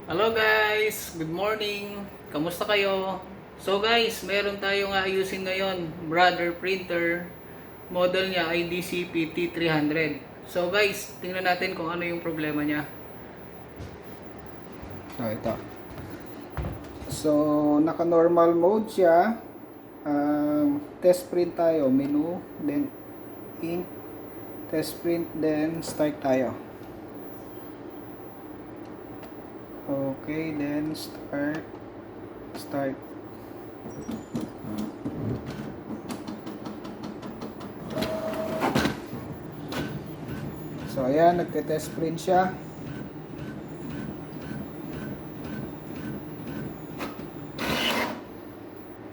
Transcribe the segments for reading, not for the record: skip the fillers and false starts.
Hello guys, good morning. Kamusta kayo? So guys, meron tayong ayusin ngayon, brother printer. Model niya ay DCP T300. So guys, tingnan natin kung ano yung problema niya. Ito. So, naka-normal mode siya. Test print tayo. Menu, then ink, test print, then start tayo. Okay, then start. So, ayan, nagte-test print siya.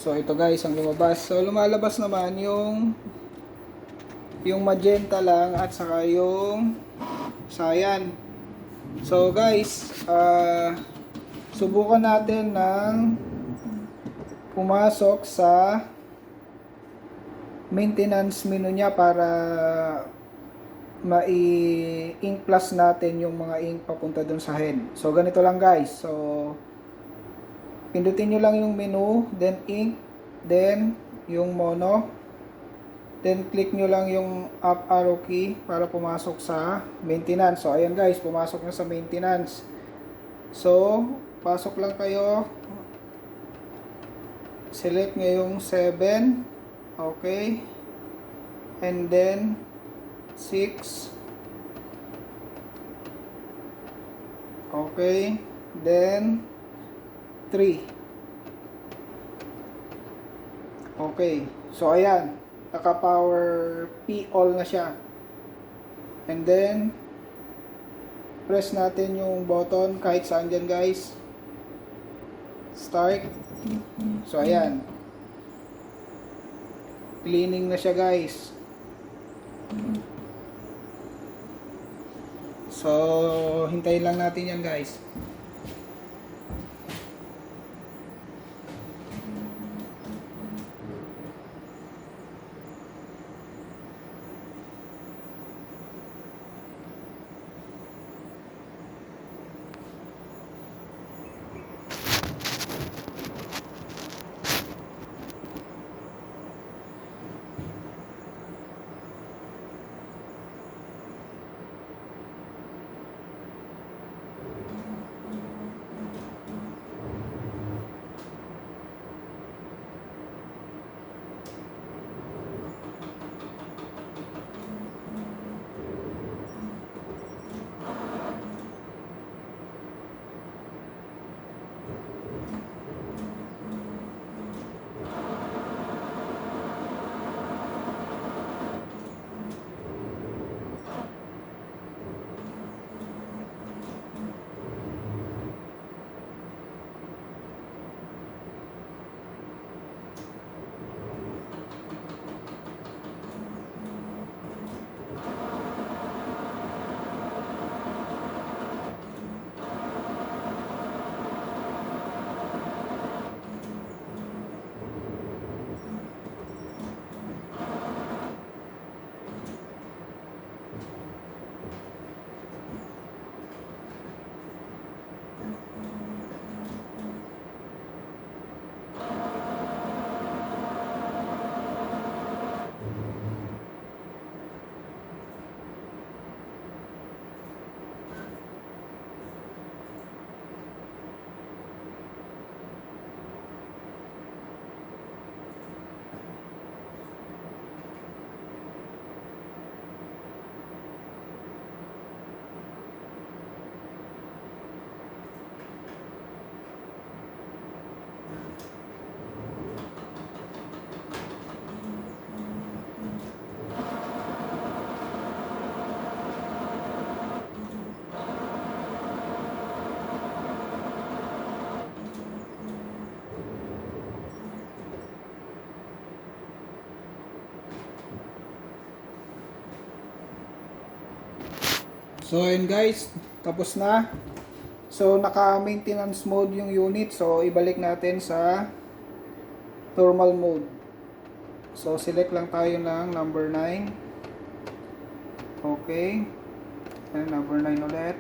So, ito guys, ang lumabas. So, lumalabas naman yung magenta lang at saka yung cyan. So, guys, subukan natin ng pumasok sa maintenance menu niya para mai-ink plus natin yung mga ink papunta dun sa head. So, ganito lang guys. So, pindutin nyo lang yung menu, then ink, then yung mono, then click nyo lang yung up arrow key para pumasok sa maintenance. So, ayan guys, pumasok na sa maintenance. So, pasok lang kayo. Select nyo yung 7. Okay. And then, 6. Okay. Then, 3. Okay. So, ayan. Naka-power P all na siya. And then, press natin yung button kahit saan dyan guys. Start. So, ayan. Cleaning na siya guys. So, hintayin lang natin yan guys. So, ayun guys, tapos na. So, naka-maintenance mode yung unit. So, ibalik natin sa normal mode. So, select lang tayo ng number 9. Okay. And number 9 ulit.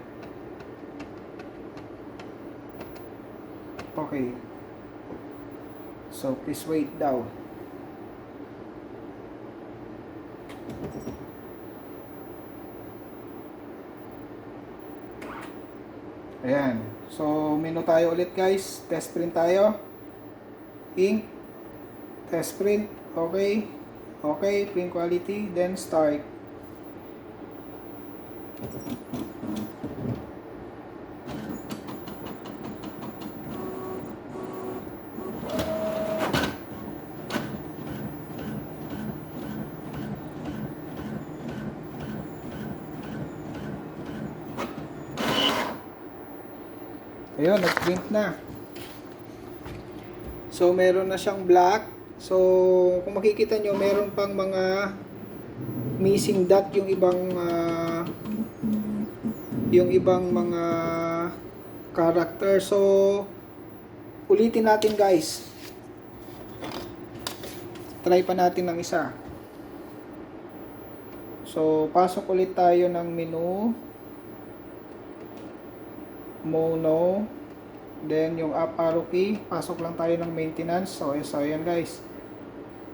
Okay. So, please wait daw. Ayan. So, menu tayo ulit guys. Test print tayo. Ink. Test print. Okay. Okay. Print quality. Then start. Ayun, nag-print na. So, meron na siyang black. So, kung makikita nyo, meron pang mga missing dot yung ibang mga character. So, ulitin natin guys. Try pa natin ng isa. So, pasok ulit tayo ng menu. Mono. Then, yung up arrow key. Pasok lang tayo ng maintenance. So, ayan guys.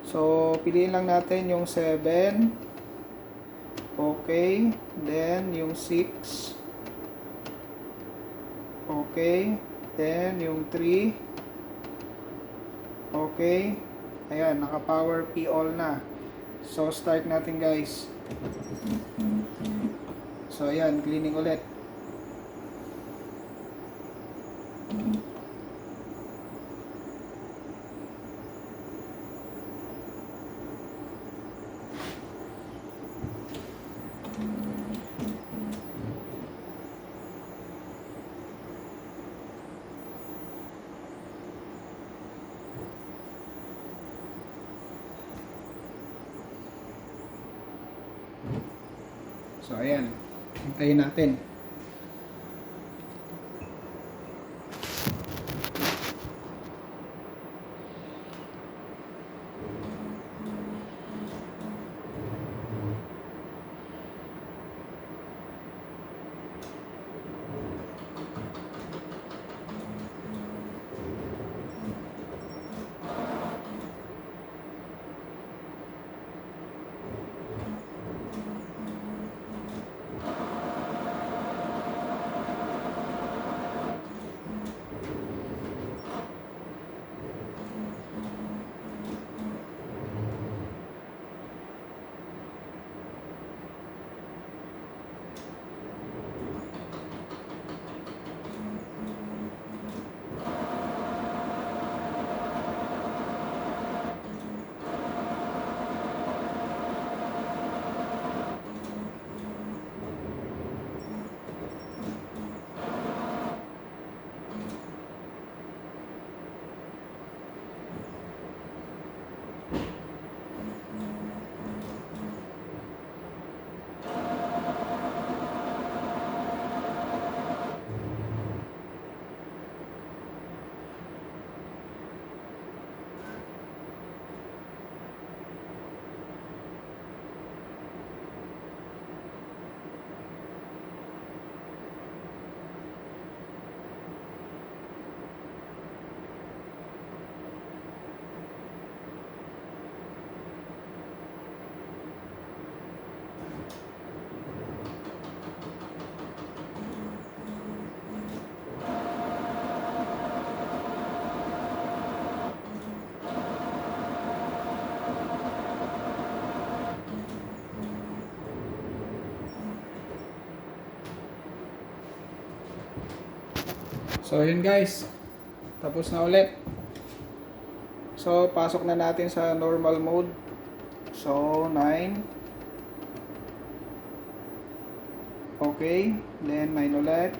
So, piliin lang natin yung 7. Okay. Then, yung 6. Okay. Then, yung 3. Okay. Ayan, naka-power P all na. So, start natin guys. So, ayan, cleaning ulit. So, ayan. Hintayin natin. So, yun guys. Tapos na ulit. So, pasok na natin sa normal mode. So, 9. Okay. Then, 9 ulit.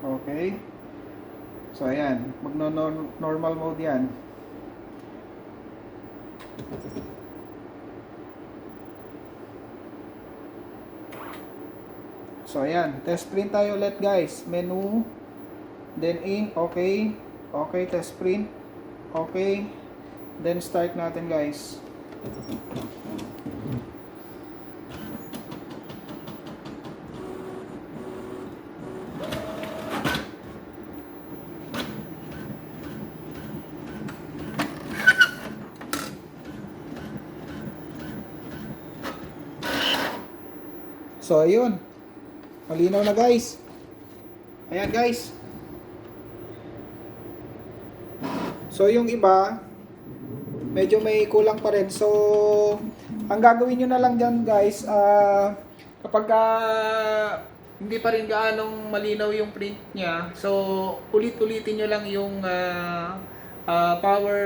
Okay. So, ayan. Magno-normal mode yan. So, ayan. Test print tayo ulit guys. Menu. Then, ink. Okay. Okay. Test print. Okay. Then, start natin guys. So, ayun. Malinaw na guys. Ayan guys. So, yung iba, medyo may kulang pa rin. So, ang gagawin nyo na lang dyan guys, kapag hindi pa rin gaanong malinaw yung print niya, so ulit-ulitin nyo lang yung power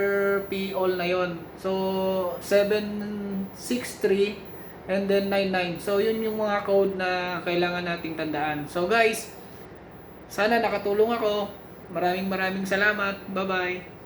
P all na yon. So 763 and then 99. So yun yung mga code na kailangan nating tandaan. So guys, sana nakatulong ako. Maraming salamat. Bye bye.